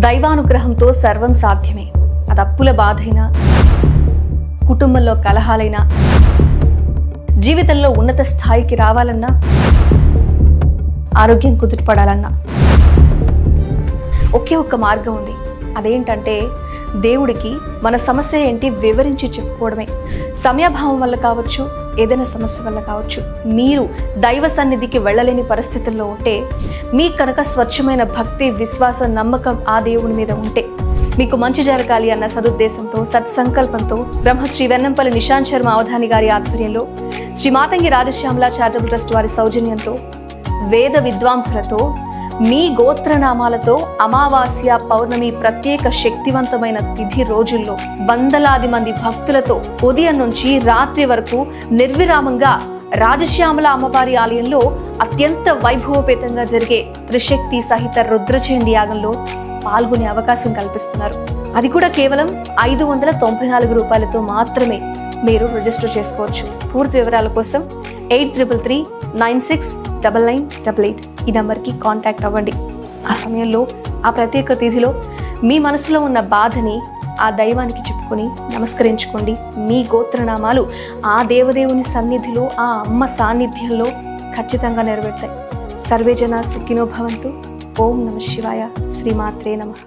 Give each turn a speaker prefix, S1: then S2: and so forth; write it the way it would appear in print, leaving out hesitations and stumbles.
S1: దైవానుగ్రహంతో సర్వం సాధ్యమే. అది అప్పుల బాధైనా, కుటుంబంలో కలహాలైనా, జీవితంలో ఉన్నత స్థాయికి రావాలన్నా, ఆరోగ్యం కుదుటపడాలన్నా ఒకే ఒక్క మార్గం ఉంది. అదేంటంటే దేవుడికి మన సమస్య ఏంటి వివరించి చెప్పుకోవడమే. సమయాభావం వల్ల కావచ్చు, ఏదైనా సమస్య వల్ల కావచ్చు, మీరు దైవ సన్నిధికి వెళ్ళలేని పరిస్థితుల్లో ఉంటే, మీకు కనుక స్వచ్ఛమైన భక్తి, విశ్వాసం, నమ్మకం ఆ దేవుని మీద ఉంటే, మీకు మంచి జరగాలి అన్న సదుద్దేశంతో, సత్సంకల్పంతో బ్రహ్మశ్రీ వెన్నంపల్లి నిశాంత్ శర్మ అవధాని గారి ఆధ్వర్యంలో, శ్రీ మాతంగి రాజశ్యామల చారిటబుల్ ట్రస్ట్ వారి సౌజన్యంతో, వేద విద్వాంసులతో, మీ గోత్రనామాలతో అమావాస్య, పౌర్ణమి ప్రత్యేక శక్తివంతమైన తిథి రోజుల్లో వందలాది మంది భక్తులతో ఉదయం నుంచి రాత్రి వరకు నిర్విరామంగా రాజశ్యామల అమ్మవారి ఆలయంలో అత్యంత వైభవపేతంగా జరిగే త్రిశక్తి సహిత రుద్రచండీ యాగంలో పాల్గొనే అవకాశం కల్పిస్తున్నారు. అది కూడా కేవలం 594 రూపాయలతో మాత్రమే మీరు రిజిస్టర్ చేసుకోవచ్చు. పూర్తి వివరాల కోసం 8339699988 ఈ నంబర్కి కాంటాక్ట్ అవ్వండి. ఆ సమయంలో, ఆ ప్రత్యేక తిథిలో మీ మనసులో ఉన్న బాధని ఆ దైవానికి చెప్పుకొని నమస్కరించుకోండి. మీ గోత్రనామాలు ఆ దేవదేవుని సన్నిధిలో, ఆ అమ్మ సాన్నిధ్యంలో ఖచ్చితంగా నెరవేరుతాయి. సర్వేజన సుఖినో భవంతు. ఓం నమః శివాయ. శ్రీమాత్రే నమః.